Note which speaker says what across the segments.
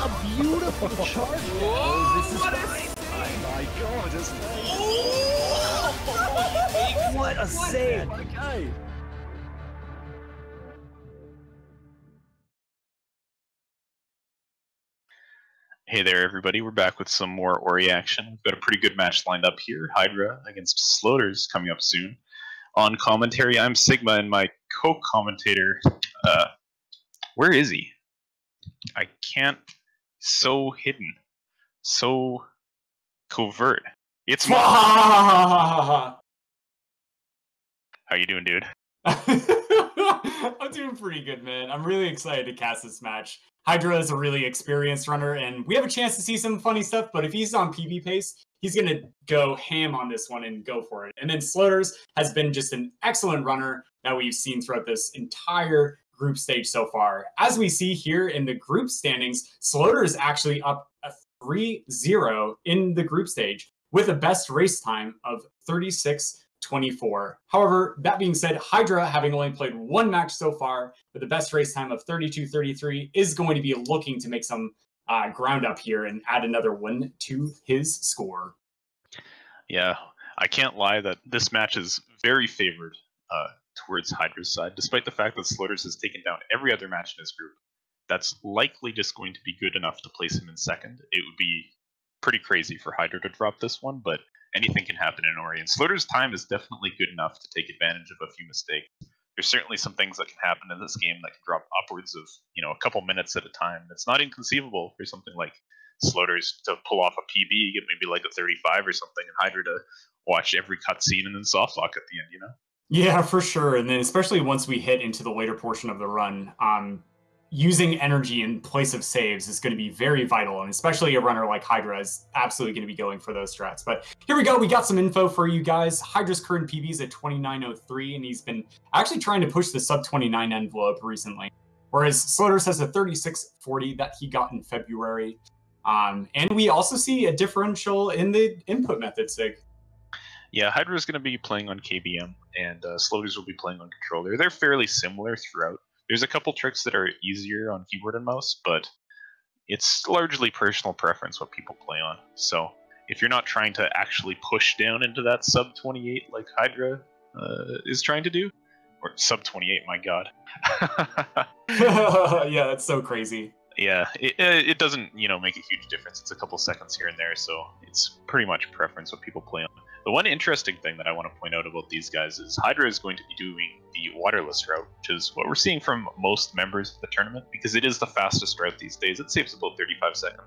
Speaker 1: A beautiful charge.
Speaker 2: Whoa,
Speaker 1: This is
Speaker 2: what
Speaker 1: fine. Oh my god, it's
Speaker 2: Oh!
Speaker 1: what a save. Okay.
Speaker 3: Hey there, everybody. We're back with some more Ori action. We've got a pretty good match lined up here. Hydra against Sloaters coming up soon. On commentary, I'm Sigma, and my co-commentator, where is he? I can't. So hidden. So covert. It's Mo.
Speaker 4: How
Speaker 3: you doing, dude?
Speaker 4: I'm doing pretty good, man. I'm really excited to cast this match. Hydra is a really experienced runner, and we have a chance to see some funny stuff, but if he's on PB pace, he's going to go ham on this one and go for it. And then Sloaters has been just an excellent runner that we've seen throughout this entire group stage so far. As we see here in the group standings, Sloaters actually up a 3-0 in the group stage with a best race time of 36:24. However, that being said, Hydra, having only played one match so far with the best race time of 32:33, is going to be looking to make some ground up here and add another one to his score.
Speaker 3: Yeah, I can't lie that this match is very favored towards Hydra's side, despite the fact that Sloaters has taken down every other match in his group. That's likely just going to be good enough to place him in second. It would be pretty crazy for Hydra to drop this one, but anything can happen in Ori. And Sloaters' time is definitely good enough to take advantage of a few mistakes. There's certainly some things that can happen in this game that can drop upwards of, a couple minutes at a time. It's not inconceivable for something like Sloaters to pull off a PB, get maybe like a 35 or something, and Hydra to watch every cutscene and then soft lock at the end,
Speaker 4: Yeah, for sure. And then especially once we hit into the later portion of the run, using energy in place of saves is going to be very vital, and especially a runner like Hydra is absolutely going to be going for those strats. But here we go. We got some info for you guys. Hydra's current PB is at 29:03, and he's been actually trying to push the sub-29 envelope recently, whereas Sloaters has a 36:40 that he got in February. And we also see a differential in the input method, Sig.
Speaker 3: Yeah, Hydra is going to be playing on KBM, and Sloaters will be playing on controller. They're fairly similar throughout. There's a couple tricks that are easier on keyboard and mouse, but it's largely personal preference what people play on. So if you're not trying to actually push down into that sub 28 like Hydra is trying to do, or sub 28, my god.
Speaker 4: Yeah, that's so crazy.
Speaker 3: Yeah, it doesn't make a huge difference. It's a couple seconds here and there, so it's pretty much preference what people play on. The one interesting thing that I want to point out about these guys is Hydra is going to be doing the waterless route, which is what we're seeing from most members of the tournament, because it is the fastest route these days. It saves about 35 seconds.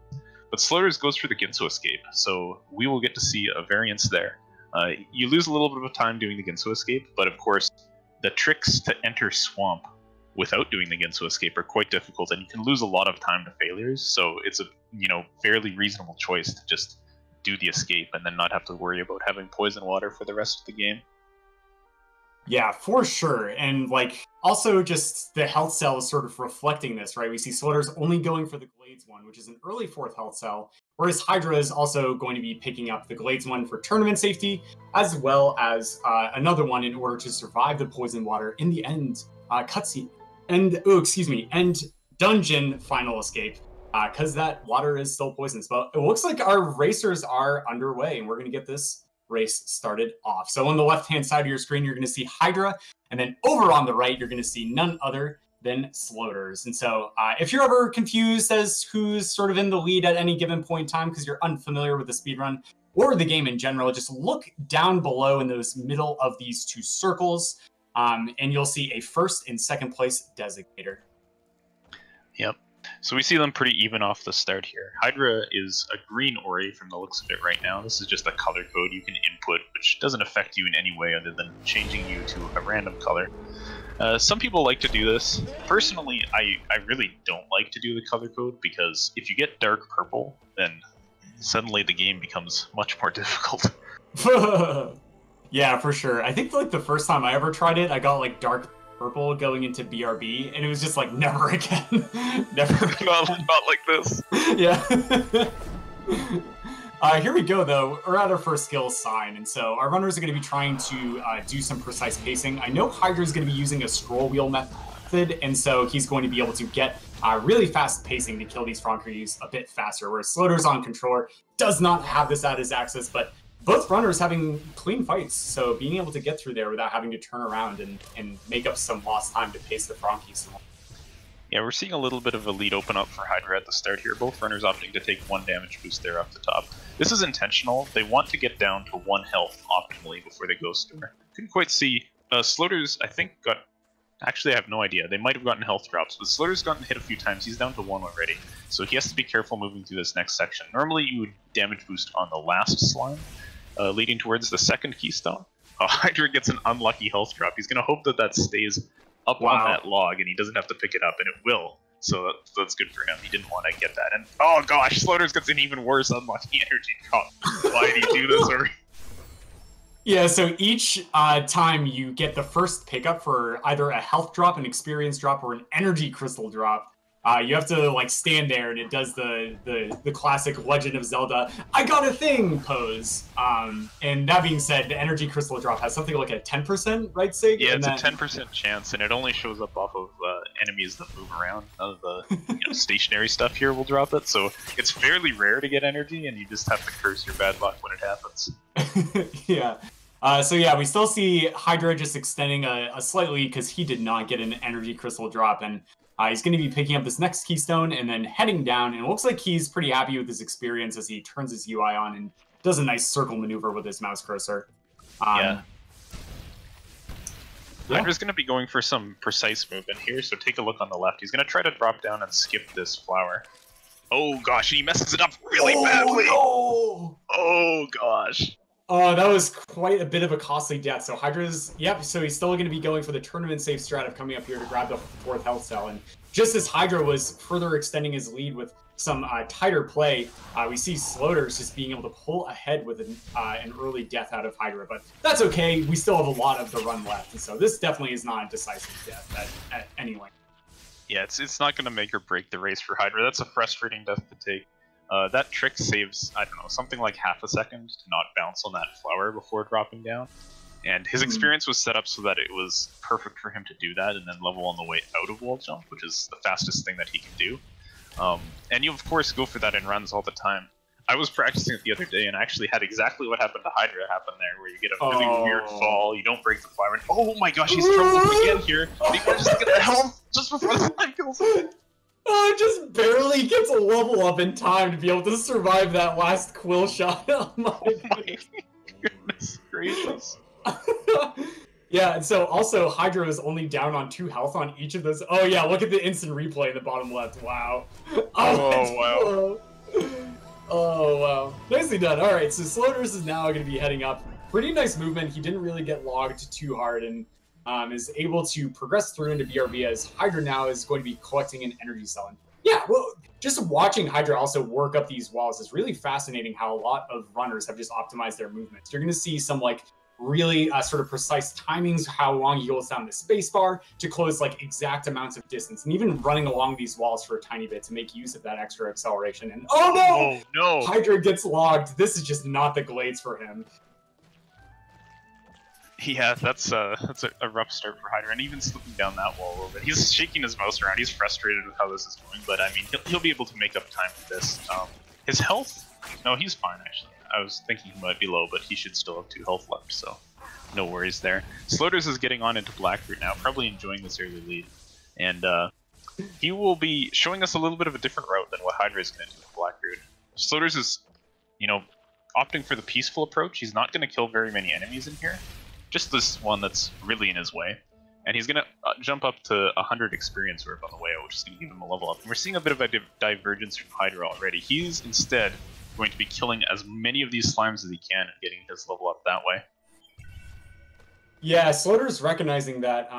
Speaker 3: But Sloaters goes for the Ginso escape, so we will get to see a variance there. You lose a little bit of time doing the Ginso escape, but of course, the tricks to enter Swamp without doing the Ginso escape are quite difficult, and you can lose a lot of time to failures, so it's a fairly reasonable choice to just do the escape and then not have to worry about having poison water for the rest of the game.
Speaker 4: Yeah, for sure. And also just the health cell is sort of reflecting this, right? We see Sloaters only going for the Glades one, which is an early 4th health cell, whereas Hydra is also going to be picking up the Glades one for tournament safety, as well as another one in order to survive the poison water in the end cutscene. And dungeon final escape, because that water is still poisonous. But it looks like our racers are underway, and we're going to get this race started off. So on the left-hand side of your screen, you're going to see Hydra, and then over on the right, you're going to see none other than Sloaters. And so if you're ever confused as who's sort of in the lead at any given point in time because you're unfamiliar with the speedrun or the game in general, just look down below in those middle of these two circles, and you'll see a 1st and 2nd place designator.
Speaker 3: Yep. So we see them pretty even off the start here. Hydra is a green Ori from the looks of it right now. This is just a color code you can input, which doesn't affect you in any way other than changing you to a random color. Some people like to do this. Personally, I really don't like to do the color code, because if you get dark purple, then suddenly the game becomes much more difficult.
Speaker 4: Yeah, for sure. I think the first time I ever tried it, I got dark purple going into BRB, and it was just never again. Never again.
Speaker 3: not like this.
Speaker 4: Yeah. Here we go, though. We're at our first skill sign, and so our runners are going to be trying to do some precise pacing. I know Hydra's going to be using a scroll wheel method method, and so he's going to be able to get really fast pacing to kill these Frankies a bit faster, whereas Sloaters on Controller does not have this at his axis, but both runners having clean fights, so being able to get through there without having to turn around and make up some lost time to pace the Frankies some more.
Speaker 3: Yeah, we're seeing a little bit of a lead open up for Hydra at the start here. Both runners opting to take 1 damage boost there off the top. This is intentional. They want to get down to 1 health optimally before they go Star. Couldn't quite see. Sloaters, I think, got... Actually, I have no idea. They might have gotten health drops, but Sloaters gotten hit a few times. He's down to 1 already, so he has to be careful moving through this next section. Normally, you would damage boost on the last slime, leading towards the second keystone. Hydra gets an unlucky health drop. He's going to hope that that stays up on that log, and he doesn't have to pick it up, and it will. So that's good for him. He didn't want to get that. And oh gosh, Sloaters gets an even worse unlucky energy drop. Why did he do this?
Speaker 4: Yeah, so each time you get the first pickup for either a health drop, an experience drop, or an energy crystal drop, you have to like stand there, and it does the classic Legend of Zelda "I got a thing" pose. And that being said, the energy crystal drop has something like a 10%, right, Sig?
Speaker 3: Yeah, it's a 10% chance, and it only shows up off of enemies that move around. None of the stationary stuff here will drop it, so it's fairly rare to get energy, and you just have to curse your bad luck when it happens.
Speaker 4: Yeah. So yeah, we still see Hydra just extending a slightly because he did not get an energy crystal drop, and he's going to be picking up this next keystone and then heading down, and it looks like he's pretty happy with his experience as he turns his UI on and does a nice circle maneuver with his mouse cursor.
Speaker 3: Hydra's going to be going for some precise movement here, so take a look on the left. He's going to try to drop down and skip this flower. Oh gosh, and he messes it up really badly!
Speaker 4: No!
Speaker 3: Oh gosh.
Speaker 4: Oh, that was quite a bit of a costly death. So Hydra's, yep, so he's still going to be going for the tournament safe strat of coming up here to grab the 4th health cell. And just as Hydra was further extending his lead with some tighter play, we see Sloaters just being able to pull ahead with an early death out of Hydra. But that's okay, we still have a lot of the run left. And so this definitely is not a decisive death anyway.
Speaker 3: Yeah, it's not going to make or break the race for Hydra. That's a frustrating death to take. That trick saves, I don't know, something like half a second to not bounce on that flower before dropping down. And his experience was set up so that it was perfect for him to do that and then level on the way out of wall jump, which is the fastest thing that he can do. And you, of course, go for that in runs all the time. I was practicing it the other day and I actually had exactly what happened to Hydra happen there, where you get a really weird fall, you don't break the flower, and oh my gosh, he's trouble again here. He just get the health just before the slime kills him.
Speaker 4: Oh, it just barely gets a level up in time to be able to survive that last quill shot. Oh my
Speaker 3: goodness gracious.
Speaker 4: Yeah, and so also Hydra is only down on 2 health on each of those. Oh yeah, look at the instant replay in the bottom left. Wow.
Speaker 3: Oh, wow.
Speaker 4: Oh, wow. Nicely done. All right, so Sloaters is now going to be heading up. Pretty nice movement. He didn't really get logged too hard and is able to progress through into BRB as Hydra now is going to be collecting an energy cell. And yeah, well, just watching Hydra also work up these walls is really fascinating how a lot of runners have just optimized their movements. You're going to see some like really sort of precise timings, how long he holds down the spacebar to close like exact amounts of distance, and even running along these walls for a tiny bit to make use of that extra acceleration. And oh no!
Speaker 3: Oh no!
Speaker 4: Hydra gets logged. This is just not the glades for him.
Speaker 3: Yeah, that's a rough start for Hydra, and even slipping down that wall a little bit. He's shaking his mouse around. He's frustrated with how this is going, but I mean, he'll be able to make up time for this. His health? No, he's fine actually. I was thinking he might be low, but he should still have 2 health left, so no worries there. Sloaters is getting on into Blackroot now, probably enjoying this early lead, and he will be showing us a little bit of a different route than what Hydra is going to do with Blackroot. Sloaters is, you know, opting for the peaceful approach. He's not going to kill very many enemies in here. Just this one that's really in his way. And he's going to jump up to 100 experience orb on the way out, which is going to give him a level up. And we're seeing a bit of a divergence from Hydra already. He's instead going to be killing as many of these slimes as he can and getting his level up that way.
Speaker 4: Yeah, Sloaters recognizing that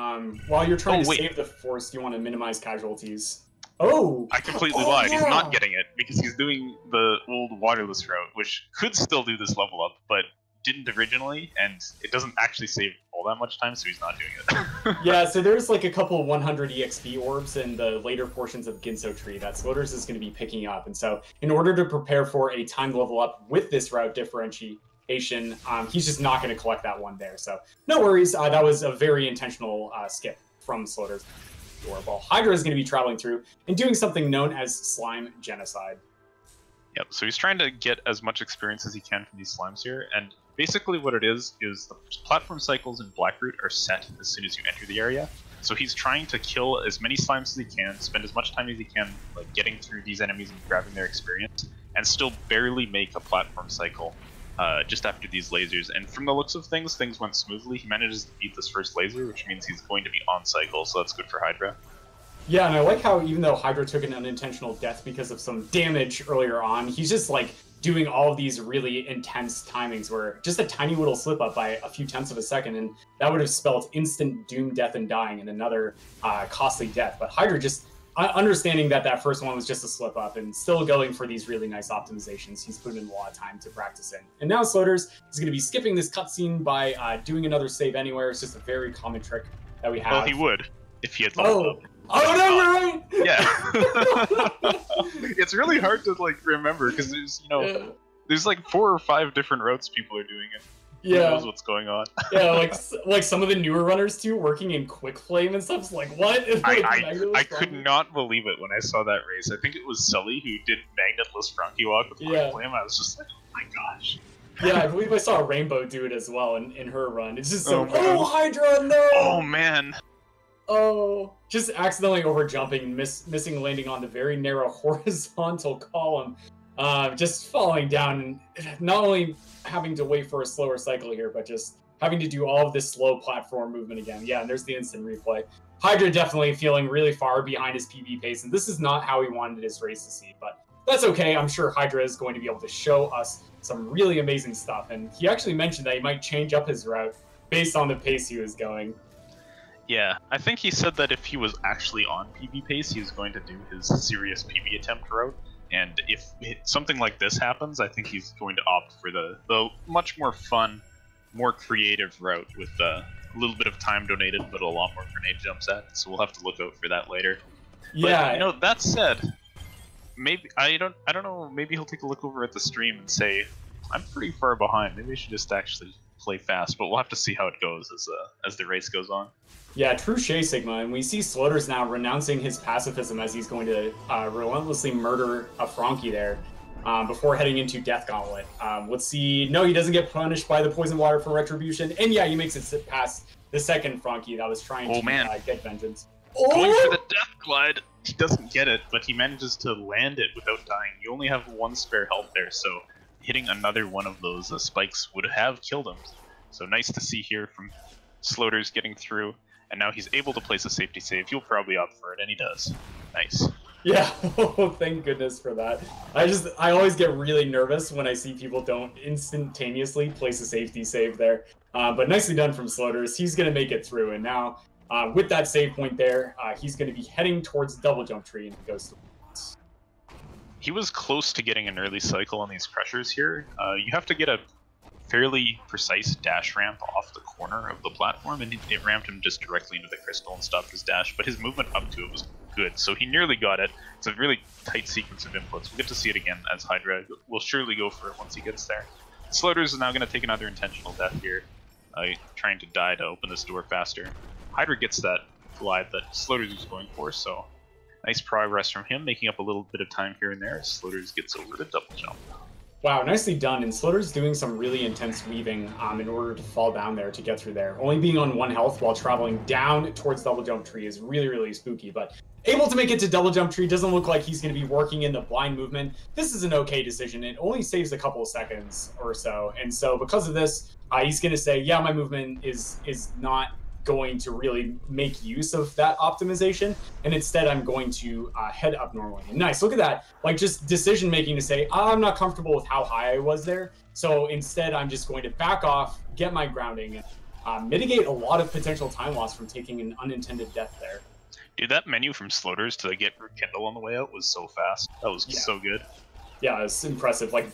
Speaker 4: while you're trying to save the force, you want to minimize casualties. Oh!
Speaker 3: I completely lied. Yeah. He's not getting it because he's doing the old waterless route, which could still do this level up, but didn't originally, and it doesn't actually save all that much time, so he's not doing it.
Speaker 4: Yeah, so there's like a couple 100 EXP orbs in the later portions of Ginso Tree that Sloaters is going to be picking up, and so in order to prepare for a timed level up with this route differentiation, he's just not going to collect that one there, so no worries. That was a very intentional skip from Sloaters. door, while Hydra is going to be traveling through and doing something known as slime genocide.
Speaker 3: Yep, so he's trying to get as much experience as he can from these slimes here, and basically what it is the platform cycles in Blackroot are set as soon as you enter the area. So he's trying to kill as many slimes as he can, spend as much time as he can like getting through these enemies and grabbing their experience, and still barely make a platform cycle just after these lasers. And from the looks of things, things went smoothly. He manages to beat this first laser, which means he's going to be on cycle, so that's good for Hydra.
Speaker 4: Yeah, and I like how even though Hydra took an unintentional death because of some damage earlier on, he's just like doing all of these really intense timings where just a tiny little slip up by a few tenths of a second, and that would have spelled instant doom, death, and dying and another costly death. But Hydra just understanding that that first one was just a slip up and still going for these really nice optimizations. He's put in a lot of time to practice in. And now Sloaters is going to be skipping this cutscene by doing another save anywhere. It's just a very common trick that we have.
Speaker 3: Well, he would if he had leveled up.
Speaker 4: Oh no, you're right.
Speaker 3: Yeah. It's really hard to like remember because there's there's like 4 or 5 different routes people are doing it. Who knows what's going on?
Speaker 4: Yeah, like some of the newer runners too, working in quick flame and stuff. It's like what?
Speaker 3: I could not believe it when I saw that race. I think it was Sully who did magnetless Frankie Walk with quick flame. I was just like, oh my gosh.
Speaker 4: Yeah, I believe I saw Rainbow do it as well in her run. It's just so Hydra, no!
Speaker 3: Oh man.
Speaker 4: Oh, just accidentally over jumping, missing landing on the very narrow horizontal column, just falling down, and not only having to wait for a slower cycle here, but just having to do all of this slow platform movement again. Yeah, and there's the instant replay. Hydra definitely feeling really far behind his PB pace, and this is not how he wanted his race to see, but that's okay. I'm sure Hydra is going to be able to show us some really amazing stuff, and he actually mentioned that he might change up his route based on the pace he was going.
Speaker 3: Yeah, I think he said that if he was actually on PB pace, he was going to do his serious PB attempt route. And if something like this happens, I think he's going to opt for the much more fun, more creative route with a little bit of time donated, but a lot more grenade jumps at. So we'll have to look out for that later.
Speaker 4: Yeah.
Speaker 3: But, that said, maybe I don't know. Maybe he'll take a look over at the stream and say, "I'm pretty far behind. Maybe I should just actually play fast." But we'll have to see how it goes as the race goes on.
Speaker 4: Yeah, true Shay Sigma, and we see Sloaters now renouncing his pacifism as he's going to relentlessly murder a Frankie there before heading into Death Gauntlet. Let's see. No, he doesn't get punished by the poison water for retribution, and yeah, he makes it past the second Frankie that was trying to get vengeance.
Speaker 3: Going for the death glide. He doesn't get it, but he manages to land it without dying. You only have 1 spare health there, so hitting another one of those spikes would have killed him. So nice to see here from Sloaters getting through. And now he's able to place a safety save. He'll probably opt for it, and he does. Nice.
Speaker 4: Yeah, oh, thank goodness for that. I always get really nervous when I see people don't instantaneously place a safety save there. But nicely done from Sloaters. He's going to make it through, and now with that save point there, he's going to be heading towards the double jump tree and goes to.
Speaker 3: He was close to getting an early cycle on these pressures here. You have to get a fairly precise dash ramp off the corner of the platform, and it ramped him just directly into the crystal and stopped his dash, but his movement up to it was good, so he nearly got it. It's a really tight sequence of inputs. We'll get to see it again as Hydra will surely go for it once he gets there. Sloaters is now going to take another intentional death here, trying to die to open this door faster. Hydra gets that glide that Sloaters was going for, so nice progress from him, making up a little bit of time here and there as Sloaters gets over the double jump.
Speaker 4: Wow, nicely done. And Sloaters doing some really intense weaving in order to fall down there to get through there. Only being on 1 health while traveling down towards double jump tree is really, really spooky. But able to make it to double jump tree, doesn't look like he's going to be working in the blind movement. This is an okay decision. It only saves a couple of seconds or so. And so because of this, he's going to say, yeah, my movement is not going to really make use of that optimization, and instead I'm going to head up normally. And nice, look at that, like just decision making to say, I'm not comfortable with how high I was there, so instead I'm just going to back off, get my grounding, and mitigate a lot of potential time loss from taking an unintended death there.
Speaker 3: Dude, that menu from Sloaters to get Rekindle on the way out was so fast. That was so good.
Speaker 4: Yeah, it's impressive. Like,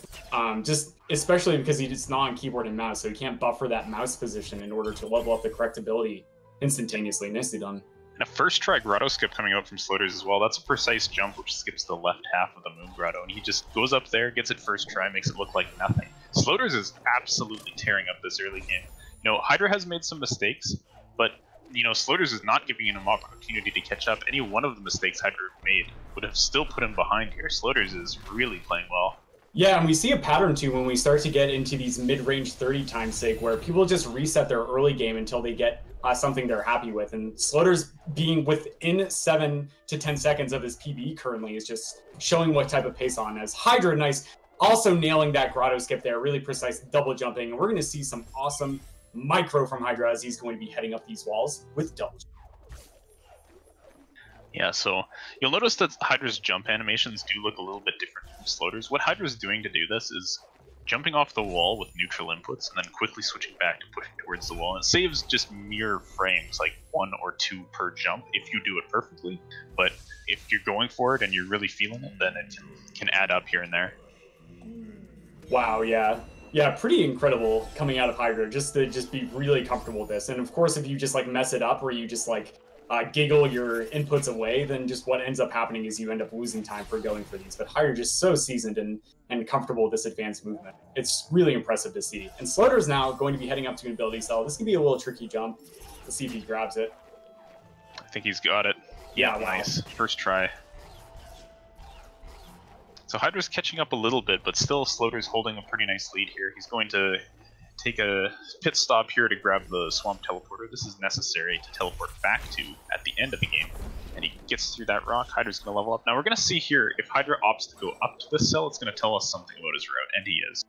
Speaker 4: just especially because he's not on keyboard and mouse, so he can't buffer that mouse position in order to level up the correct ability instantaneously. Nicely done.
Speaker 3: And a first try grotto skip coming out from Sloaters as well. That's a precise jump which skips the left half of the moon grotto, and he just goes up there, gets it first try, makes it look like nothing. Sloaters is absolutely tearing up this early game. You know, Hydra has made some mistakes, but you know, Sloaters is not giving him an opportunity to catch up. Any one of the mistakes Hydra made would have still put him behind here. Sloaters is really playing well.
Speaker 4: Yeah, and we see a pattern too when we start to get into these mid-range 30 time sig where people just reset their early game until they get something they're happy with. And Sloaters being within 7 to 10 seconds of his PB currently is just showing what type of pace on. As Hydra, nice, also nailing that grotto skip there, really precise double jumping. And we're going to see some awesome micro from Hydra as he's going to be heading up these walls with double.
Speaker 3: Yeah, so you'll notice that Hydra's jump animations do look a little bit different from Sloaters. What Hydra's doing to do this is jumping off the wall with neutral inputs and then quickly switching back to pushing towards the wall. And it saves just mere frames, like 1 or 2 per jump if you do it perfectly. But if you're going for it and you're really feeling it, then it can add up here and there.
Speaker 4: Wow, yeah. Yeah, pretty incredible coming out of Hydra, just to be really comfortable with this. And of course, if you just like mess it up or you just like giggle your inputs away, then just what ends up happening is you end up losing time for going for these. But Hydra just so seasoned and comfortable with this advanced movement. It's really impressive to see. And Sloater's now going to be heading up to an ability cell. This can be a little tricky jump. Let's see if he grabs it.
Speaker 3: I think he's got it. Yeah, wow. Nice. First try. So Hydra's catching up a little bit, but still Sloater's holding a pretty nice lead here. He's going to take a pit stop here to grab the Swamp Teleporter. This is necessary to teleport back to at the end of the game. And he gets through that rock. Hydra's going to level up. Now we're going to see here, if Hydra opts to go up to this cell, it's going to tell us something about his route, and he is.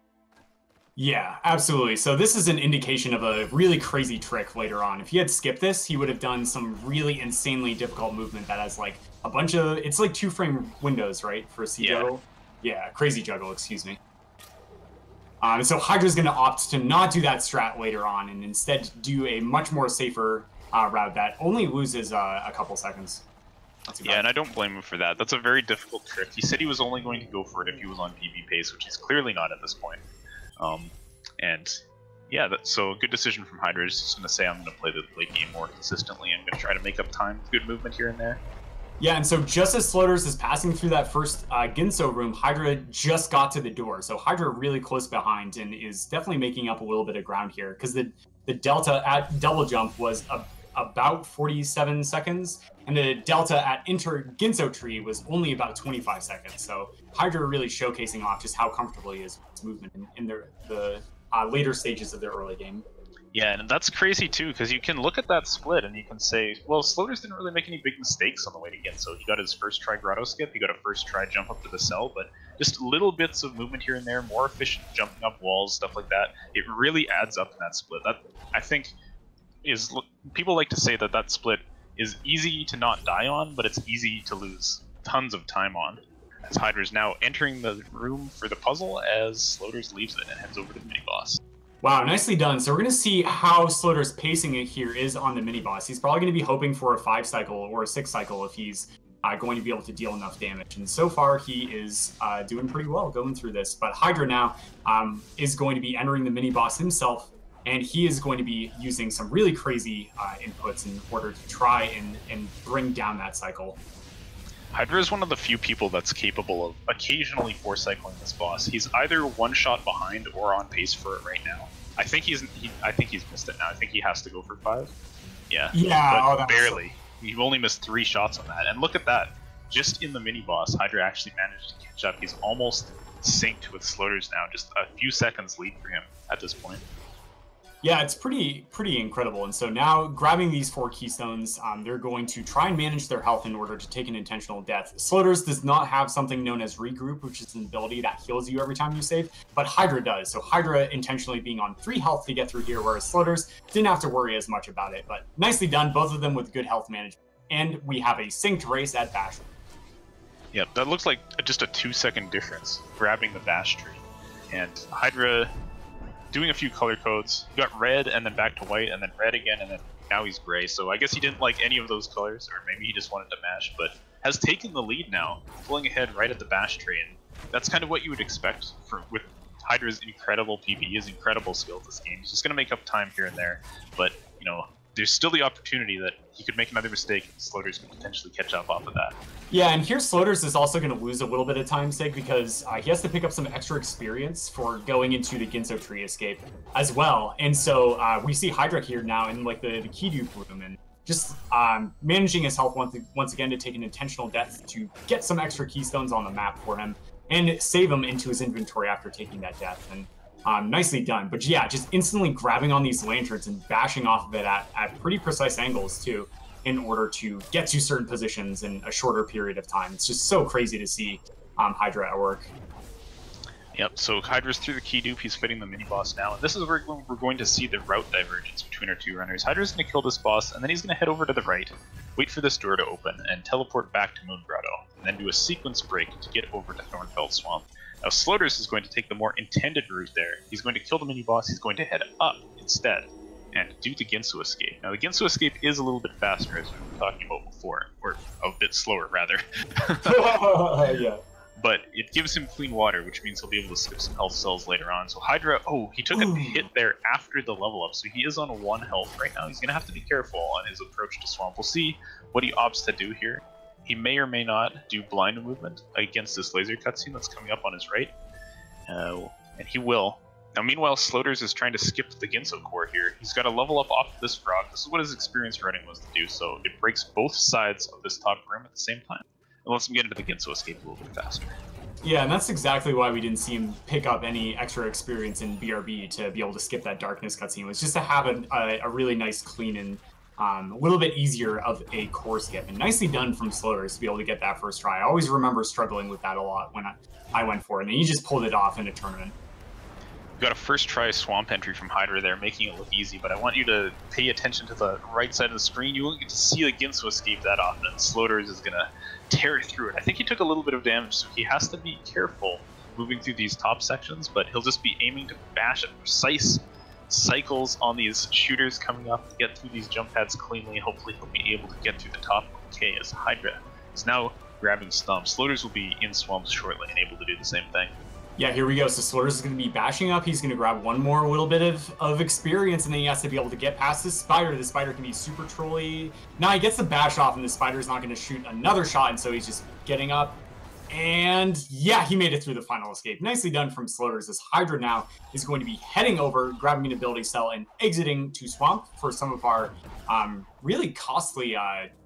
Speaker 4: Yeah, absolutely. So this is an indication of a really crazy trick later on. If he had skipped this, he would have done some really insanely difficult movement that has like a bunch of, it's like 2-frame windows, right? For a C juggle. Yeah, crazy juggle, excuse me. So Hydra's going to opt to not do that strat later on and instead do a much more safer route that only loses a couple seconds.
Speaker 3: Yeah, and I don't blame him for that. That's a very difficult trick. He said he was only going to go for it if he was on PB pace, which he's clearly not at this point. And yeah, so a good decision from Hydra. He's just going to say, I'm going to play the late game more consistently. I'm going to try to make up time. Good movement here and there.
Speaker 4: Yeah, and so just as Sloaters is passing through that first Ginso room, Hydra just got to the door. So Hydra really close behind and is definitely making up a little bit of ground here because the delta at double jump was about 47 seconds, and the delta at enter Ginso tree was only about 25 seconds. So Hydra really showcasing off just how comfortable he is with his movement in the later stages of their early game.
Speaker 3: Yeah, and that's crazy too, because you can look at that split and you can say, well, Sloaters didn't really make any big mistakes on the way to Ginso. He got his first try grotto skip, he got a first try jump up to the cell, but just little bits of movement here and there, more efficient jumping up walls, stuff like that. It really adds up in that split. That, I think, is, people like to say that that split is easy to not die on, but it's easy to lose tons of time on. As Hydra's now entering the room for the puzzle as Sloaters leaves it and heads over to the mini-boss.
Speaker 4: Wow, nicely done. So we're going to see how Sloaters pacing it here is on the mini-boss. He's probably going to be hoping for a 5 cycle or a 6 cycle if he's going to be able to deal enough damage. And so far, he is doing pretty well going through this. But Hydra now is going to be entering the mini-boss himself, and he is going to be using some really crazy inputs in order to try and bring down that cycle.
Speaker 3: Hydra is one of the few people that's capable of occasionally 4-cycling this boss. He's either one shot behind or on pace for it right now. I think he's missed it now. I think he has to go for 5. Yeah.
Speaker 4: Yeah,
Speaker 3: but barely. He only missed 3 shots on that. And look at that. Just in the mini boss, Hydra actually managed to catch up. He's almost synced with Sloaters now. Just a few seconds lead for him at this point.
Speaker 4: Yeah, it's pretty incredible. And so now grabbing these 4 keystones, they're going to try and manage their health in order to take an intentional death. Sloaters does not have something known as regroup, which is an ability that heals you every time you save, but Hydra does. So Hydra intentionally being on 3 health to get through here, whereas Sloaters didn't have to worry as much about it. But nicely done, both of them with good health management. And we have a synced race at Bash.
Speaker 3: Yep, that looks like just a 2-second difference, grabbing the Bash tree. And Hydra doing a few color codes. He got red and then back to white and then red again and then now he's gray. So I guess he didn't like any of those colors, or maybe he just wanted to mash, but has taken the lead now, pulling ahead right at the Bash tree. And that's kind of what you would expect with Hydra's incredible PB, his incredible skill this game. He's just going to make up time here and there, but you know, there's still the opportunity that he could make another mistake and Sloaters could potentially catch up off of that.
Speaker 4: Yeah, and here Sloaters is also going to lose a little bit of time sake because he has to pick up some extra experience for going into the Ginso tree escape as well. And so we see Hydra here now in like the key dupe room, and just managing his health once again to take an intentional death to get some extra keystones on the map for him and save him into his inventory after taking that death. And nicely done. But yeah, just instantly grabbing on these lanterns and bashing off of it at pretty precise angles too, in order to get to certain positions in a shorter period of time. It's just so crazy to see Hydra at work.
Speaker 3: Yep, so Hydra's through the key dupe, he's fighting the mini-boss now, and this is where we're going to see the route divergence between our two runners. Hydra's going to kill this boss, and then he's going to head over to the right, wait for this door to open, and teleport back to Moon Grotto, and then do a sequence break to get over to Thornfeld Swamp. Now Sloaters is going to take the more intended route there. He's going to kill the mini-boss, he's going to head up instead, and do the Ginsu escape. Now the Ginsu escape is a little bit faster, as we were talking about before, or a bit slower, rather.
Speaker 4: Yeah.
Speaker 3: But it gives him clean water, which means he'll be able to skip some health cells later on. So Hydra, oh, he took a hit there after the level up, so he is on 1 health right now. He's going to have to be careful on his approach to Swamp. We'll see what he opts to do here. He may or may not do blind movement against this laser cutscene that's coming up on his right. And he will. Now meanwhile, Sloaters is trying to skip the Ginso core here. He's got to level up off of this frog. This is what his experience running was to do, so it breaks both sides of this top room at the same time. It lets him get into the Ginso escape a little bit faster.
Speaker 4: Yeah, and that's exactly why we didn't see him pick up any extra experience in BRB to be able to skip that darkness cutscene. It was just to have a really nice, clean, and a little bit easier of a core skip. And nicely done from Sloaters to be able to get that first try. I always remember struggling with that a lot when I went for it, and he just pulled it off in a tournament.
Speaker 3: We got a first try swamp entry from Hydra there, making it look easy, but I want you to pay attention to the right side of the screen. You won't get to see the Ginsu escape that often, and Sloaters is going to tear through it. I think he took a little bit of damage, so he has to be careful moving through these top sections, but he'll just be aiming to bash at precise cycles on these shooters coming up to get through these jump pads cleanly. Hopefully he'll be able to get through the top okay as Hydra is now grabbing stumps. Sloaters will be in swamps shortly and able to do the same thing.
Speaker 4: Yeah, here we go. So Sloaters is going to be bashing up. He's going to grab one more little bit of experience, and then he has to be able to get past this spider. The spider can be super trolly. Now he gets the bash off, and the spider's not going to shoot another shot, and so he's just getting up. And yeah, he made it through the final escape. Nicely done from Sloaters, as Hydra now is going to be heading over, grabbing an ability cell, and exiting to Swamp for some of our really costly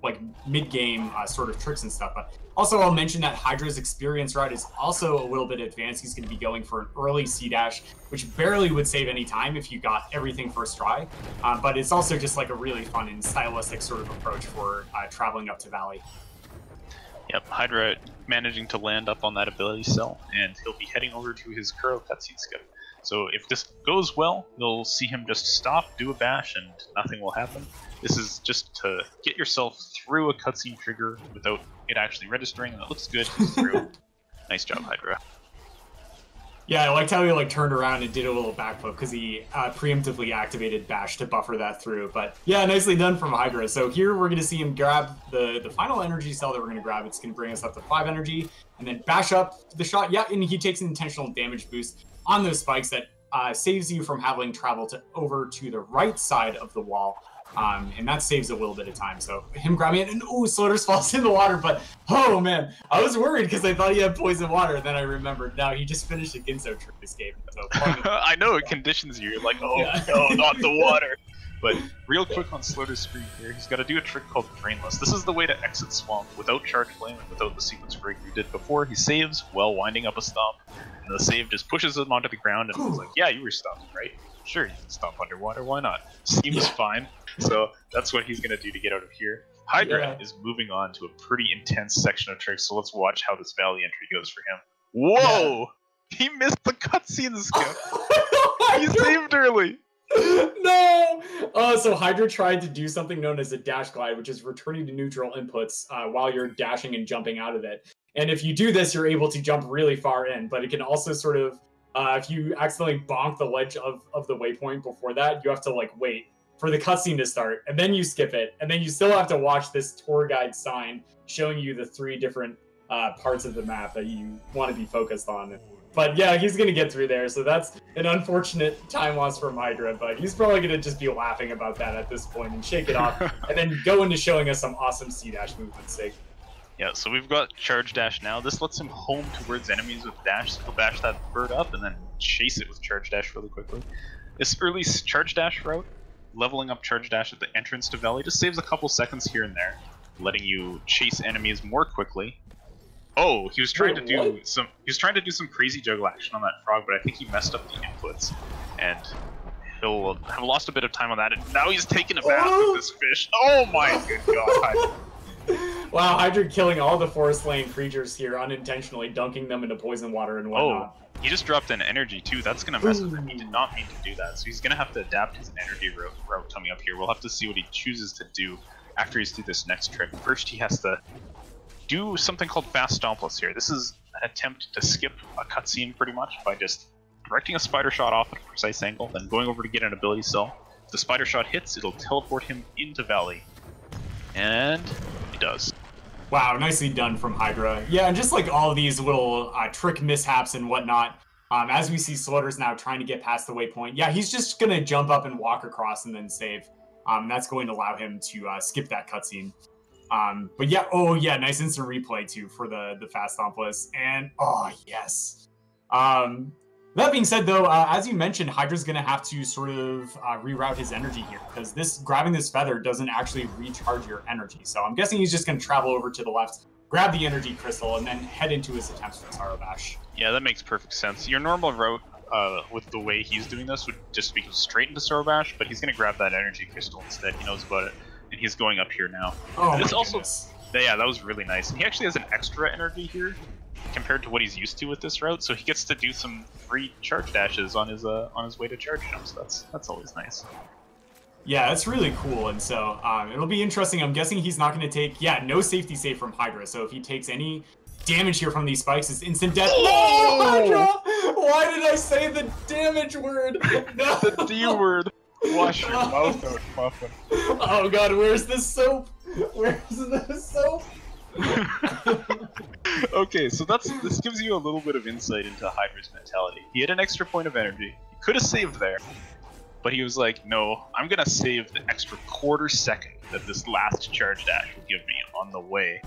Speaker 4: like mid-game sort of tricks and stuff. But also I'll mention that Hydra's experience route is also a little bit advanced. He's going to be going for an early C-dash, which barely would save any time if you got everything first try. But it's also just like a really fun and stylistic sort of approach for traveling up to Valley.
Speaker 3: Yep, Hydra managing to land up on that ability cell, and he'll be heading over to his Kuro cutscene skip. So if this goes well, you'll see him just stop, do a bash, and nothing will happen. This is just to get yourself through a cutscene trigger without it actually registering, and it looks good. He's through. Nice job, Hydra.
Speaker 4: Yeah, I liked how he turned around and did a little backflip because he preemptively activated bash to buffer that through. But yeah, nicely done from Hydra. So here we're going to see him grab the final energy cell that we're going to grab. It's going to bring us up to 5 energy, and then bash up the shot. Yeah, and he takes an intentional damage boost on those spikes that saves you from having travel over to the right side of the wall. And that saves a little bit of time. So him grabbing it, and ooh, Sloaters falls in the water. But oh man, I was worried because I thought he had poison water. And then I remembered, no, he just finished a Ginso trick escape. So
Speaker 3: I know it conditions you. You're like, oh
Speaker 4: yeah.
Speaker 3: no, not the water. But real quick on Sloaters' screen here, he's got to do a trick called Drainless. This is the way to exit Swamp without Charge Flame and without the sequence break we did before. He saves while winding up a stomp, and the save just pushes him onto the ground, and he's like, yeah, you were stomping, right? Sure, you can stomp underwater, why not? Seems fine. So that's what he's going to do to get out of here. Hydra is moving on to a pretty intense section of tricks, so let's watch how this Valley entry goes for him. Whoa! Yeah. He missed the cutscene skip! He saved early!
Speaker 4: No! So Hydra tried to do something known as a dash glide, which is returning to neutral inputs while you're dashing and jumping out of it. And if you do this, you're able to jump really far in, but it can also sort of, if you accidentally bonk the ledge of the waypoint before that, you have to wait for the cutscene to start, and then you skip it, and then you still have to watch this tour guide sign showing you the 3 different parts of the map that you want to be focused on. But yeah, he's going to get through there, so that's an unfortunate time loss from Hydra, but he's probably going to just be laughing about that at this point and shake it off, and then go into showing us some awesome C-dash movements.
Speaker 3: Yeah, so we've got Charge Dash now. This lets him home towards enemies with Dash, so he'll bash that bird up and then chase it with Charge Dash really quickly. This early Charge Dash route leveling up Charge Dash at the entrance to Valley just saves a couple seconds here and there, letting you chase enemies more quickly. Oh, he was trying to do some crazy juggle action on that frog, but I think he messed up the inputs, and he'll have lost a bit of time on that. And now he's taking a bath with this fish. Oh my good god!
Speaker 4: Wow, Hydra killing all the forest lane creatures here unintentionally, dunking them into poison water and whatnot.
Speaker 3: Oh, he just dropped an energy too. That's gonna mess with him. He did not mean to do that, so he's gonna have to adapt his energy route coming up here. We'll have to see what he chooses to do after he's through this next trick. First, he has to do something called fast stompless here. This is an attempt to skip a cutscene pretty much by just directing a spider shot off at a precise angle, then going over to get an ability cell. If the spider shot hits, it'll teleport him into Valley. And he does.
Speaker 4: Wow, nicely done from Hydra. Yeah, and just like all of these little trick mishaps and whatnot, as we see Sloaters now trying to get past the waypoint, yeah, he's just going to jump up and walk across and then save. That's going to allow him to skip that cutscene. But yeah, oh yeah, nice instant replay too for the fast stompless, and oh yes. That being said though, as you mentioned, Hydra's gonna have to sort of reroute his energy here, because grabbing this feather doesn't actually recharge your energy. So I'm guessing he's just gonna travel over to the left, grab the energy crystal, and then head into his attempts for Sorrow Bash.
Speaker 3: Yeah, that makes perfect sense. Your normal route with the way he's doing this would just be straight into Sorrow Bash, but he's gonna grab that energy crystal instead. He knows about it. And he's going up here now.
Speaker 4: Oh
Speaker 3: this
Speaker 4: my
Speaker 3: also,
Speaker 4: goodness.
Speaker 3: Yeah, that was really nice. And he actually has an extra energy here compared to what he's used to with this route, so he gets to do some free charge dashes on his way to charge jumps. That's always nice.
Speaker 4: Yeah, that's really cool. And so it'll be interesting. I'm guessing he's not going to take no safety save from Hydra. So if he takes any damage here from these spikes, it's instant death.
Speaker 3: Oh!
Speaker 4: No, Hydra! Why did I say the damage word? No.
Speaker 3: The D word. Wash your mouth out, Muffin.
Speaker 4: Oh god, where's the soap? Where's the soap?
Speaker 3: Okay, so this gives you a little bit of insight into Hydra's mentality. He had an extra point of energy. He could have saved there, but he was like, no, I'm gonna save the extra quarter second that this last charge dash will give me on the way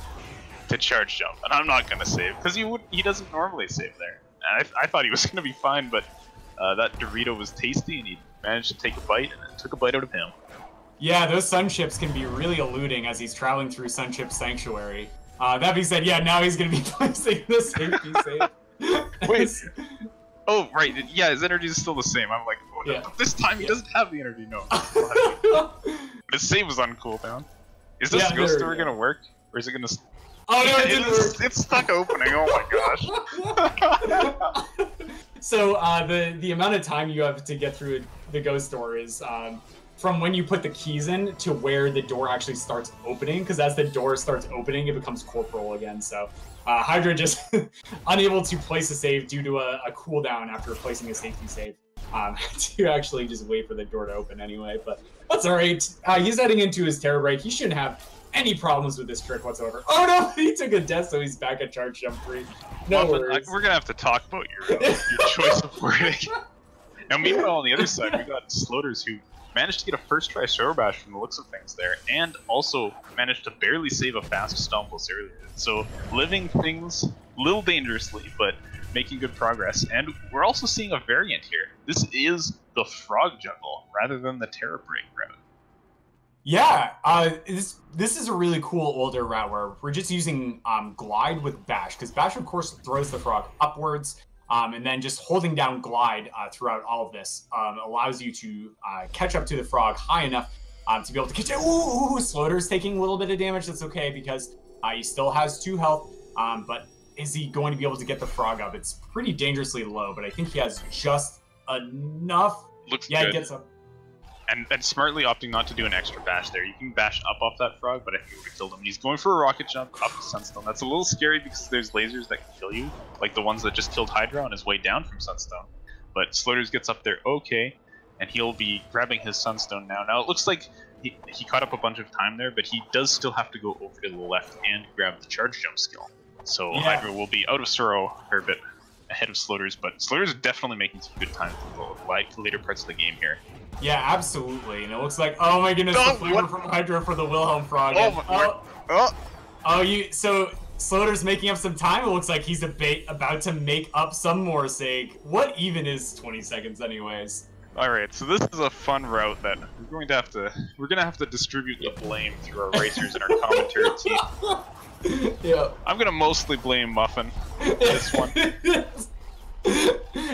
Speaker 3: to charge jump, and I'm not gonna save, because he doesn't normally save there. And I thought he was gonna be fine, but that Dorito was tasty, and he managed to take a bite, and it took a bite out of him.
Speaker 4: Yeah, those sun chips can be really eluding as he's traveling through Sun Chip Sanctuary. That being said, yeah, now he's going to be placing the safety save.
Speaker 3: Wait. Oh, right. Yeah, his energy is still the same. I'm like, oh,
Speaker 4: yeah.
Speaker 3: This time he doesn't have the energy. No. His save was on cooldown. Is this ghost door going to work? Or is it going to...
Speaker 4: Oh, no, it didn't work.
Speaker 3: It's stuck opening. Oh, my gosh.
Speaker 4: So, the amount of time you have to get through the ghost door is... from when you put the keys in to where the door actually starts opening, because as the door starts opening, it becomes corporal again. So Hydra just unable to place a save due to a cooldown after placing a safety save to actually just wait for the door to open anyway. But that's all right. He's heading into his Terror Break. He shouldn't have any problems with this trick whatsoever. Oh no, he took a death, so he's back at charge jump 3. No worries.
Speaker 3: We're gonna have to talk about your choice of wording. Now, meanwhile, on the other side, we got Sloaters who managed to get a first try Sorrow Bash from the looks of things there, and also managed to barely save a fast stompless earlier. So living things a little dangerously, but making good progress. And we're also seeing a variant here. This is the frog juggle rather than the Terror Break route.
Speaker 4: Yeah, this is a really cool older route where we're just using glide with bash, because bash of course throws the frog upwards. And then just holding down glide throughout all of this allows you to catch up to the frog high enough to be able to catch it. Ooh, Sloater's taking a little bit of damage. That's okay, because he still has 2 health. But is he going to be able to get the frog up? It's pretty dangerously low, but I think he has just enough.
Speaker 3: Looks
Speaker 4: yeah,
Speaker 3: good.
Speaker 4: He gets up.
Speaker 3: And smartly opting not to do an extra bash there. You can bash up off that frog, but I think it would have killed him. He's going for a rocket jump up to Sunstone. That's a little scary because there's lasers that can kill you, like the ones that just killed Hydra on his way down from Sunstone. But Sloaters gets up there okay, and he'll be grabbing his Sunstone now. Now it looks like he caught up a bunch of time there, but he does still have to go over to the left and grab the charge jump skill. So yeah. Hydra will be out of Sorrow a fair bit ahead of Sloaters, but Sloaters is definitely making some good time for the later parts of the game here.
Speaker 4: Yeah, absolutely. And it looks like, oh my goodness, the flavor from Hydra for the Wilhelm frog. So Sloaters making up some time. It looks like he's about to make up some more sake. What even is 20 seconds anyways?
Speaker 3: All right, so this is a fun route that we're gonna have to distribute the blame through our racers and our commentary team.
Speaker 4: Yeah.
Speaker 3: I'm gonna mostly blame Muffin this one.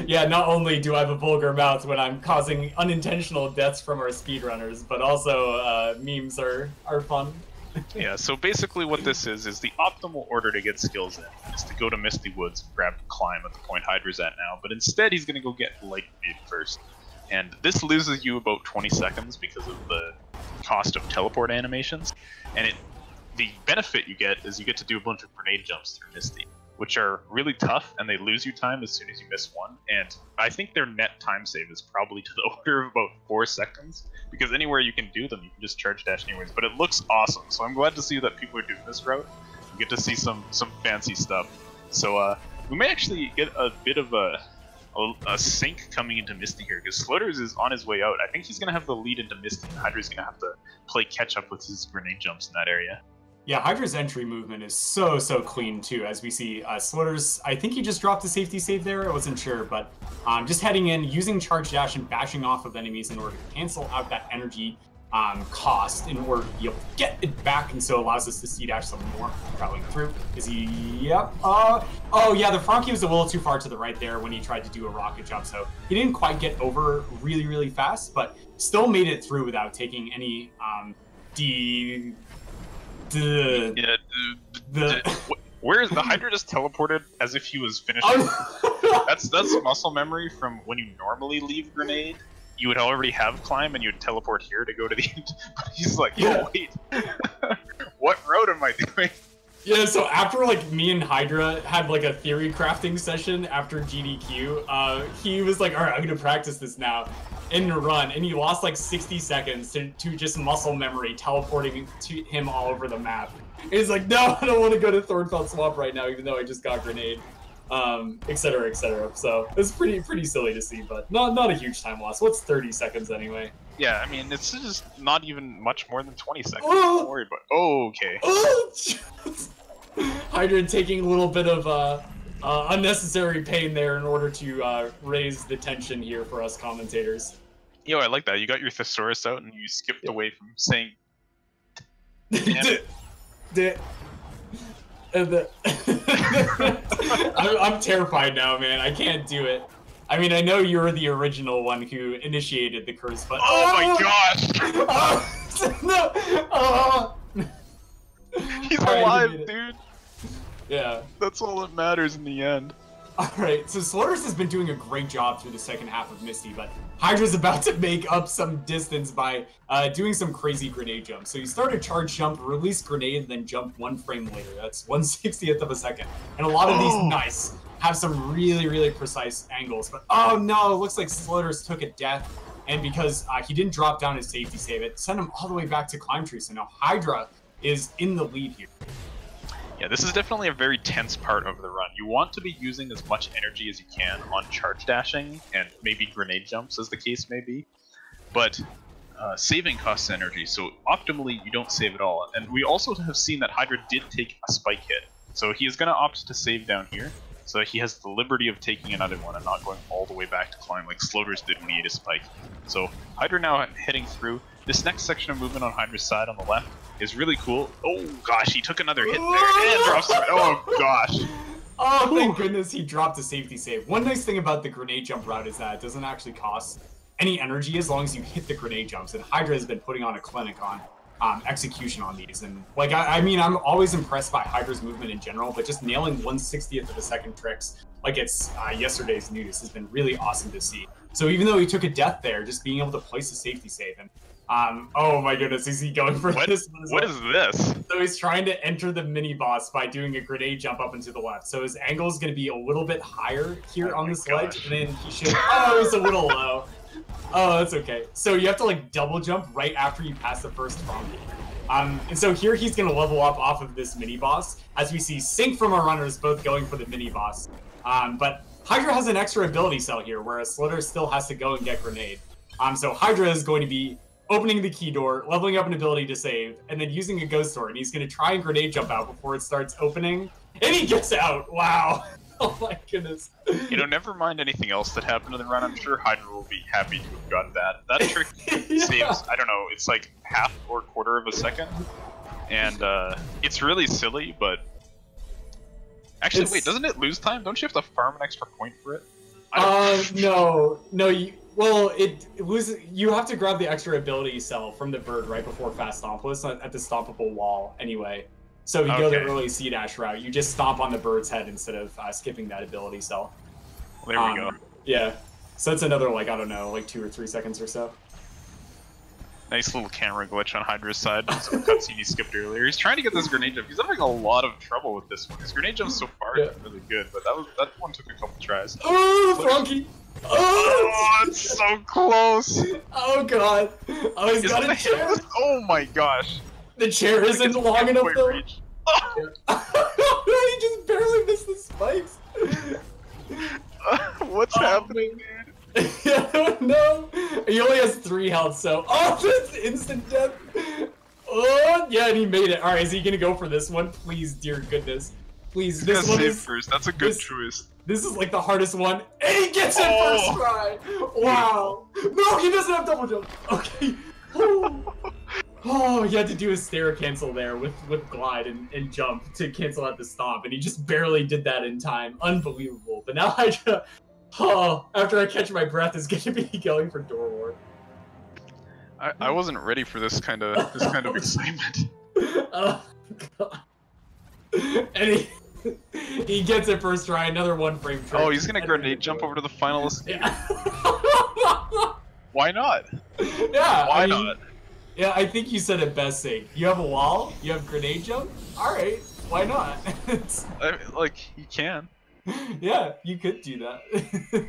Speaker 4: Yeah, not only do I have a vulgar mouth when I'm causing unintentional deaths from our speedrunners, but also memes are fun.
Speaker 3: Yeah, so basically what this is the optimal order to get skills in is to go to Misty Woods and grab Climb at the point Hydra's at now, but instead he's going to go get Light Grenade first. And this loses you about 20 seconds because of the cost of teleport animations, and the benefit you get is you get to do a bunch of grenade jumps through Misty, which are really tough, and they lose you time as soon as you miss one, and I think their net time save is probably to the order of about 4 seconds, because anywhere you can do them, you can just charge dash anyways, but it looks awesome, so I'm glad to see that people are doing this route. We get to see some fancy stuff. So we may actually get a bit of a sync coming into Misty here, because Sloaters is on his way out. I think he's going to have the lead into Misty, and Hydra's going to have to play catch up with his grenade jumps in that area.
Speaker 4: Yeah, Hydra's entry movement is so clean too, as we see Sloaters, I think he just dropped a safety save there, I wasn't sure, but just heading in, using charge dash and bashing off of enemies in order to cancel out that energy cost in order to be able to get it back, and so allows us to see dash some more traveling through. Is he? Yep. Oh yeah, the Frankie was a little too far to the right there when he tried to do a rocket jump, so he didn't quite get over really fast, but still made it through without taking any
Speaker 3: Where is the Hydra just teleported as if he was finished? That's muscle memory from when you normally leave grenade. You would already have Climb and you'd teleport here to go to the end. But he's like, oh wait, what road am I doing?
Speaker 4: Yeah, so after like me and Hydra had like a theory crafting session after GDQ, he was like, all right, I'm gonna practice this now in the run, and he lost like 60 seconds to just muscle memory teleporting to him all over the map. And he's like, no, I don't want to go to Thornfeld Swamp right now, even though I just got grenade, etc, etc. So it's pretty silly to see, but not a huge time loss. What's 30 seconds anyway?
Speaker 3: Yeah, I mean, it's just not even much more than 20 seconds. Don't worry about it. Oh, okay.
Speaker 4: Hydra taking a little bit of unnecessary pain there in order to raise the tension here for us commentators.
Speaker 3: Yo, I like that. You got your thesaurus out and you skipped away from saying...
Speaker 4: I'm terrified now, man. I can't do it. I mean, I know you're the original one who initiated the curse, but...
Speaker 3: Oh my gosh!
Speaker 4: No!
Speaker 3: He's alive, dude!
Speaker 4: Yeah.
Speaker 3: That's all that matters in the end.
Speaker 4: Alright, so Sloaters has been doing a great job through the second half of Misty, but Hydra's about to make up some distance by doing some crazy grenade jumps. So you start a charge jump, release grenade, then jump 1 frame later. That's 1/60th of a second. And a lot of these nice have some really precise angles. But oh no, it looks like Sloaters took a death. And because he didn't drop down his safety save, it sent him all the way back to Climb Tree. So now Hydra is in the lead here.
Speaker 3: Yeah, this is definitely a very tense part of the run. You want to be using as much energy as you can on charge dashing and maybe grenade jumps, as the case may be. But saving costs energy, so optimally you don't save at all. And we also have seen that Hydra did take a spike hit, so he is going to opt to save down here, so that he has the liberty of taking another one and not going all the way back to Climb like Sloaters did when he ate a spike. So Hydra now heading through. This next section of movement on Hydra's side on the left is really cool. Oh gosh, he took another hit there and drops it. Oh gosh.
Speaker 4: Oh, thank goodness he dropped a safety save. One nice thing about the grenade jump route is that it doesn't actually cost any energy as long as you hit the grenade jumps. And Hydra has been putting on a clinic on execution on these. And like, I mean, I'm always impressed by Hydra's movement in general, but just nailing 1/60th of a second tricks like it's yesterday's news has been really awesome to see. So even though he took a death there, just being able to place a safety save and oh my goodness, is he going for this one as well?
Speaker 3: What is this?
Speaker 4: So he's trying to enter the mini boss by doing a grenade jump up and to the left. So his angle is going to be a little bit higher here on this ledge, and then he should. Oh, it's a little low. Oh, that's okay. So you have to like double jump right after you pass the first Frankie. And so here he's going to level up off of this mini boss, as we see Sync from our runners both going for the mini boss. But Hydra has an extra ability cell here, whereas Sloaters still has to go and get grenade. So Hydra is going to be opening the key door, leveling up an ability to save, and then using a ghost sword. And he's going to try and grenade jump out before it starts opening. And he gets out! Wow! Oh my goodness.
Speaker 3: You know, never mind anything else that happened in the run. I'm sure Hydra will be happy to have got that. That trick
Speaker 4: Yeah.
Speaker 3: saves, I don't know, it's like half or quarter of a second. And it's really silly, but... Actually, wait, doesn't it lose time? Don't you have to farm an extra point for it?
Speaker 4: No. Well, it loses. You have to grab the extra ability cell from the bird right before Fast Stomp. Well, it's not at the stompable wall anyway. So if you go the early C-dash route, you just stomp on the bird's head instead of skipping that ability cell.
Speaker 3: There we go.
Speaker 4: Yeah. So it's another, like, I don't know, like 2 or 3 seconds or so.
Speaker 3: Nice little camera glitch on Hydra's side. Some cutscene he skipped earlier. He's trying to get this grenade jump. He's having a lot of trouble with this one. His grenade jump so far is really good, but that one took a couple tries.
Speaker 4: Oh, Flunky!
Speaker 3: Oh, it's so close!
Speaker 4: Oh god! Oh, he's got a chair!
Speaker 3: Oh my gosh!
Speaker 4: The chair isn't long enough though.
Speaker 3: Reach.
Speaker 4: He just barely missed the spikes.
Speaker 3: What's happening, dude?
Speaker 4: I don't know. He only has 3 health, so that's instant death. Oh yeah, and he made it. All right, is he gonna go for this one? Please, dear goodness, please. This one is
Speaker 3: first. That's a good choice.
Speaker 4: This is like the hardest one, and he gets it first try. Wow. No, he doesn't have double jump. Okay. Oh, he had to do a stair cancel there with glide and jump to cancel out the stomp, and he just barely did that in time. Unbelievable. But now Hydra, after I catch my breath, is going to be going for door war.
Speaker 3: I wasn't ready for this kind of excitement.
Speaker 4: Oh god. And he gets it first try. Another 1-frame trick.
Speaker 3: Oh, he's gonna grenade jump over to the final escape.
Speaker 4: Yeah.
Speaker 3: Why not?
Speaker 4: Yeah.
Speaker 3: Why not?
Speaker 4: Yeah, I think you said it best, Sig. You have a wall, you have grenade jump. All right, why not?
Speaker 3: I mean, like, you can.
Speaker 4: Yeah, you could do that.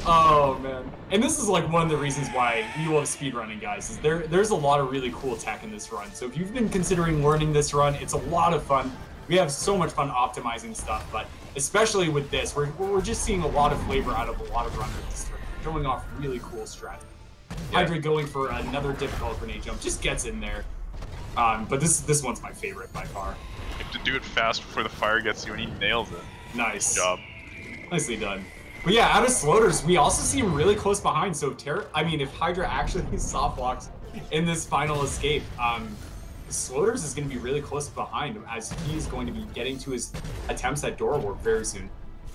Speaker 4: Oh man, and this is like one of the reasons why we love speedrunning, guys. Is there's a lot of really cool tech in this run. So if you've been considering learning this run, it's a lot of fun. We have so much fun optimizing stuff, but especially with this, we're just seeing a lot of flavor out of a lot of runners, showing off really cool strats. Yeah. Hydra going for another difficult grenade jump, just gets in there. But this one's my favorite by far.
Speaker 3: You have to do it fast before the fire gets you, and he nails it.
Speaker 4: Nice.
Speaker 3: Good job.
Speaker 4: Nicely done. But yeah, out of Sloaters, we also see him really close behind. So if Hydra actually soft locks in this final escape, Sloaters is going to be really close behind him, as he's going to be getting to his attempts at door warp very soon.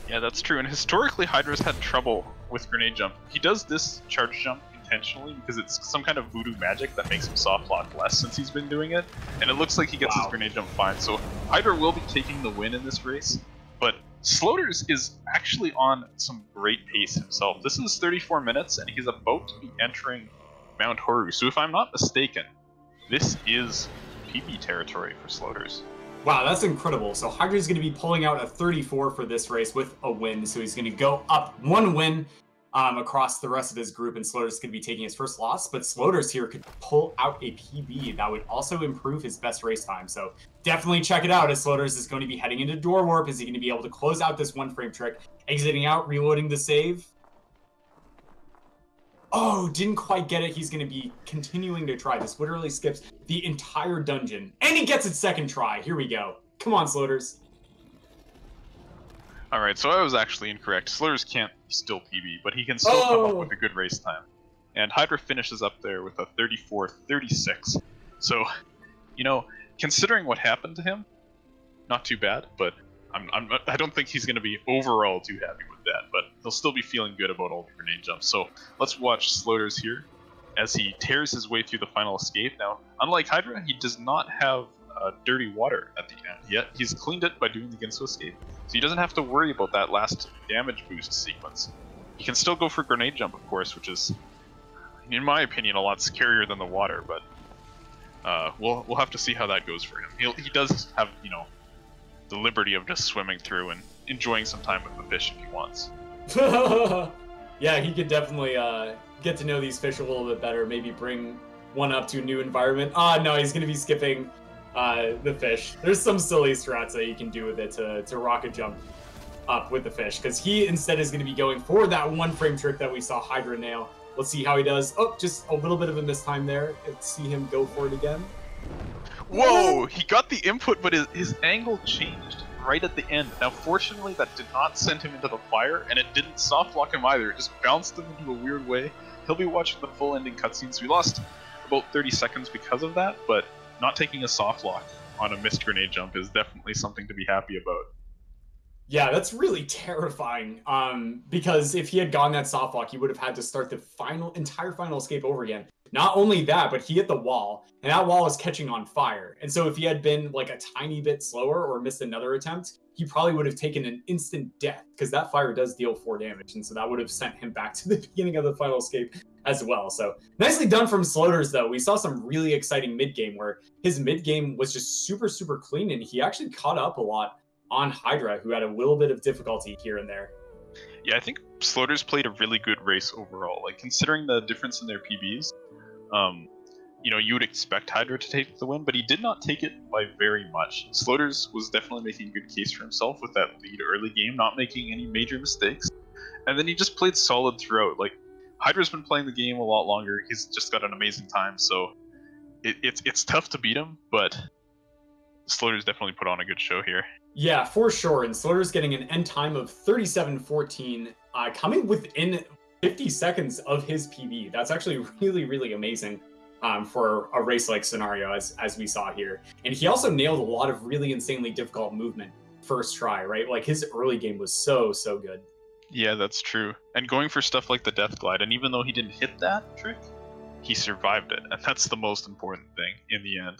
Speaker 3: Yeah, that's true. And historically, Hydra's had trouble with grenade jump. He does this charge jump intentionally because it's some kind of voodoo magic that makes him soft lock less since he's been doing it. And it looks like he gets his grenade jump fine. So Hydra will be taking the win in this race. But Sloaters is actually on some great pace himself. This is 34 minutes, and he's about to be entering Mount Horu. So if I'm not mistaken, this is PB territory for Sloaters.
Speaker 4: Wow, that's incredible. So Hydra's going to be pulling out a 34 for this race with a win. So he's going to go up 1 win across the rest of his group, and Sloaters is going to be taking his first loss. But Sloaters here could pull out a PB that would also improve his best race time. So definitely check it out, as Sloaters is going to be heading into door warp. Is he going to be able to close out this 1-frame trick, exiting out, reloading the save? Oh, didn't quite get it. He's going to be continuing to try. This literally skips the entire dungeon. And he gets it second try. Here we go. Come on, Sloaters.
Speaker 3: Alright, so I was actually incorrect. Sloaters can't still PB, but he can still come up with a good race time. And Hydra finishes up there with a 34-36. So, you know, considering what happened to him, not too bad, but I don't think he's going to be overall too happy with that, but he'll still be feeling good about all the grenade jumps. So let's watch Sloaters here as he tears his way through the final escape. Now, unlike Hydra, he does not have dirty water at the end yet. He's cleaned it by doing the Ginso escape, so he doesn't have to worry about that last damage boost sequence. He can still go for grenade jump, of course, which is, in my opinion, a lot scarier than the water, but we'll have to see how that goes for him. He does have, you know, the liberty of just swimming through and enjoying some time with the fish if he wants.
Speaker 4: Yeah, he could definitely get to know these fish a little bit better, maybe bring one up to a new environment. No, he's going to be skipping the fish. There's some silly strats that you can do with it to rocket jump up with the fish, because he instead is going to be going for that 1-frame trick that we saw Hydra nail. Let's see how he does. Oh, just a little bit of a mistime there. Let's see him go for it again.
Speaker 3: Whoa! He got the input, but his angle changed right at the end. Now, fortunately, that did not send him into the fire, and it didn't soft lock him either. It just bounced him into a weird way. He'll be watching the full ending cutscenes. We lost about 30 seconds because of that, but not taking a soft lock on a missed grenade jump is definitely something to be happy about.
Speaker 4: Yeah, that's really terrifying. Because if he had gone that soft lock, he would have had to start the entire final escape over again. Not only that, but he hit the wall, and that wall was catching on fire. And so if he had been like a tiny bit slower or missed another attempt, he probably would have taken an instant death, because that fire does deal 4 damage, and so that would have sent him back to the beginning of the final escape as well. So nicely done from Sloaters, though. We saw some really exciting mid game where his mid game was just super, super clean, and he actually caught up a lot on Hydra, who had a little bit of difficulty here and there.
Speaker 3: Yeah, I think Sloaters played a really good race overall. Like, considering the difference in their PBs, you know, you would expect Hydra to take the win, but he did not take it by very much. Sloaters was definitely making a good case for himself with that lead early game, not making any major mistakes. And then he just played solid throughout. Like, Hydra's been playing the game a lot longer. He's just got an amazing time, so it's tough to beat him, but Sloaters definitely put on a good show here.
Speaker 4: Yeah, for sure. And Sloaters getting an end time of 37-14, coming within 50 seconds of his PB. That's actually really, really amazing for a race-like scenario, as we saw here. And he also nailed a lot of really insanely difficult movement first try, right? Like, his early game was so, so good.
Speaker 3: Yeah, that's true. And going for stuff like the Death Glide, and even though he didn't hit that trick, he survived it. And that's the most important thing in the end.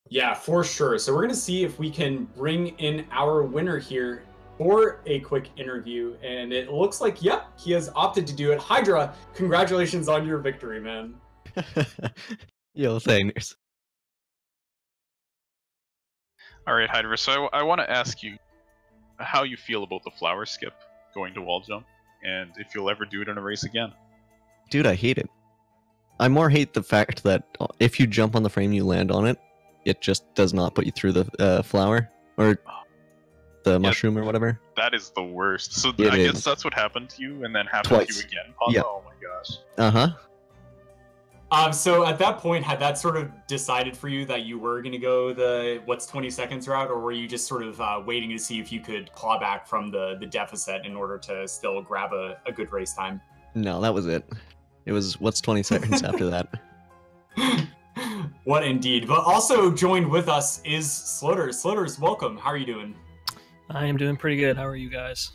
Speaker 4: Yeah, for sure. So we're going to see if we can bring in our winner here for a quick interview. And it looks like, yep, he has opted to do it. Hydra, congratulations on your victory, man.
Speaker 2: Yo, thanks.
Speaker 3: All right, Hydra, so I want to ask you how you feel about the flower skip going to wall jump, and if you'll ever do it in a race again.
Speaker 2: Dude, I hate it. I more hate the fact that if you jump on the frame, you land on it. It just does not put you through the flower or the mushroom or whatever.
Speaker 3: That is the worst. So
Speaker 2: It
Speaker 3: I
Speaker 2: is.
Speaker 3: guess that's what happened to you, and then happened
Speaker 2: Twice.
Speaker 3: to you again. Oh,
Speaker 2: Yeah.
Speaker 3: Oh my gosh.
Speaker 4: So at that point, had that sort of decided for you that you were going to go the what's 20 seconds route, or were you just sort of waiting to see if you could claw back from the deficit in order to still grab a good race time?
Speaker 2: No, that was it. It was what's 20 seconds after that.
Speaker 4: What indeed. But also joined with us is Sloaters. Sloaters, welcome. How are you doing?
Speaker 5: I am doing pretty good. How are you guys?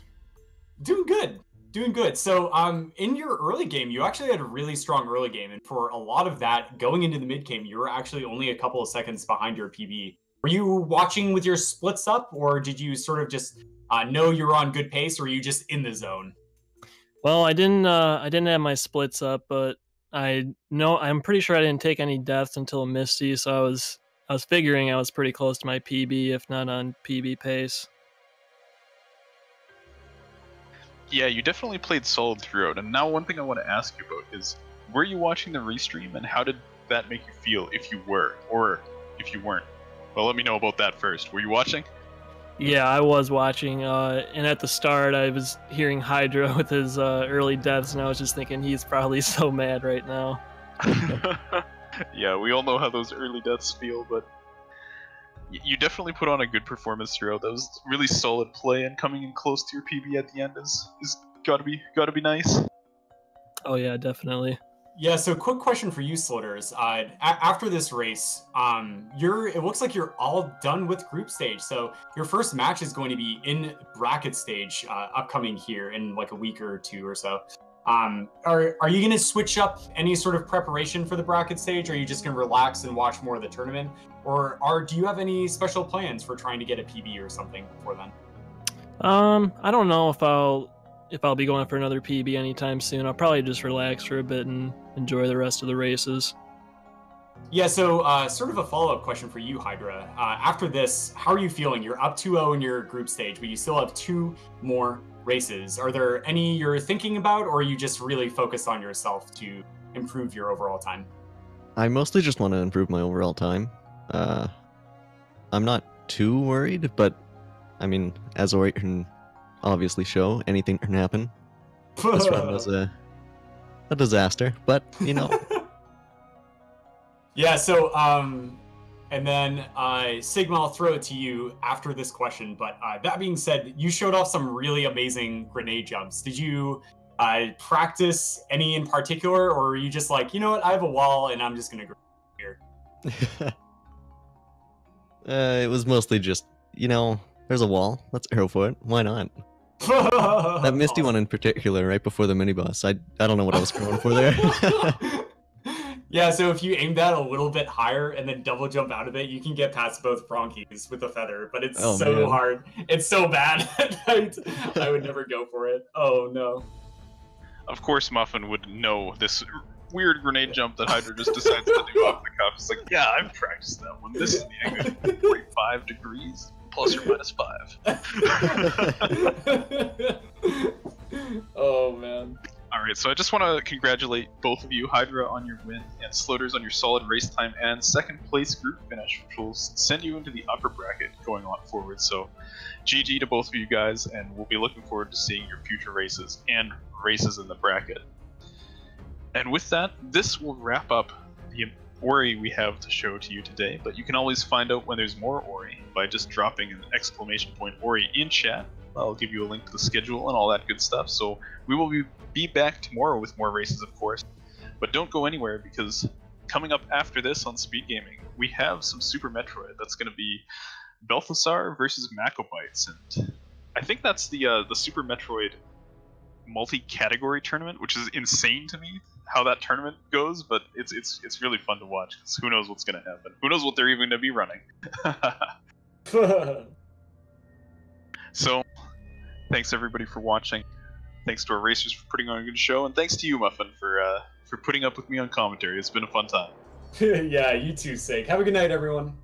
Speaker 4: Doing good. Doing good. So in your early game, you actually had a really strong early game. And for a lot of that, going into the mid game, you were actually only a couple of seconds behind your PB. Were you watching with your splits up, or did you sort of just know you were on good pace, or were you just in the zone?
Speaker 5: Well, I didn't have my splits up, but I'm pretty sure I didn't take any deaths until Misty, so I was figuring I was pretty close to my PB, if not on PB pace.
Speaker 3: Yeah, you definitely played solid throughout. And now one thing I want to ask you about is, were you watching the restream, and how did that make you feel if you were, or if you weren't? Well, let me know about that first. Were you watching?
Speaker 5: Yeah, I was watching, and at the start I was hearing Hydra with his early deaths, and I was just thinking he's probably so mad right now.
Speaker 3: Yeah, we all know how those early deaths feel, but you definitely put on a good performance throughout. That was really solid play, and coming in close to your PB at the end is gotta be nice.
Speaker 5: Oh yeah, definitely.
Speaker 4: Yeah, so quick question for you, Sloaters. After this race, it looks like you're all done with group stage. So your first match is going to be in bracket stage upcoming here in like a week or two or so. Are you going to switch up any sort of preparation for the bracket stage? Or are you just going to relax and watch more of the tournament? Or do you have any special plans for trying to get a PB or something before then?
Speaker 5: I don't know if I'll be going for another PB anytime soon. I'll probably just relax for a bit and enjoy the rest of the races.
Speaker 4: Yeah, so sort of a follow-up question for you, Hydra. After this, how are you feeling? You're up 2-0 in your group stage, but you still have 2 more races. Are there any you're thinking about, or are you just really focused on yourself to improve your overall time?
Speaker 2: I mostly just want to improve my overall time. I'm not too worried, but I mean, as Ori can obviously show, anything can happen. This run was a disaster, but you know,
Speaker 4: Yeah, so and then Sigma, I'll throw it to you after this question. But that being said, you showed off some really amazing grenade jumps. Did you practice any in particular, or were you just like, you know what, I have a wall and I'm just gonna go here?
Speaker 2: It was mostly just, there's a wall. Let's arrow for it. Why not? That Misty one in particular, right before the mini boss. I don't know what I was going for there.
Speaker 4: Yeah, so if you aim that a little bit higher and then double jump out of it, you can get past both Bronchies with the feather, but it's so hard. It's so bad. I would never go for it. Oh, no.
Speaker 3: Of course Muffin would know this weird grenade jump that Hydra just decides to do off the cuff. It's like, yeah, I've practiced that one. This is the angle, 45 degrees, plus or minus 5.
Speaker 4: Oh, man.
Speaker 3: Alright, so I just want to congratulate both of you, Hydra on your win, and Sloaters on your solid race time and second place group finish, which will send you into the upper bracket going on forward. So GG to both of you guys, and we'll be looking forward to seeing your future races and races in the bracket. And with that, this will wrap up the Ori we have to show to you today, but you can always find out when there's more Ori by just dropping an exclamation point Ori in chat. I'll give you a link to the schedule and all that good stuff. So we will be back tomorrow with more races, of course. But don't go anywhere, because coming up after this on Speed Gaming, we have some Super Metroid. That's going to be Balthasar versus Macobites, and I think that's the Super Metroid multi-category tournament, which is insane to me how that tournament goes. But it's really fun to watch, because who knows what's going to happen? Who knows what they're even going to be running? So, thanks everybody for watching. Thanks to our racers for putting on a good show, and thanks to you, Muffin, for putting up with me on commentary. It's been a fun time.
Speaker 4: Yeah, you too, Sig. Have a good night, everyone.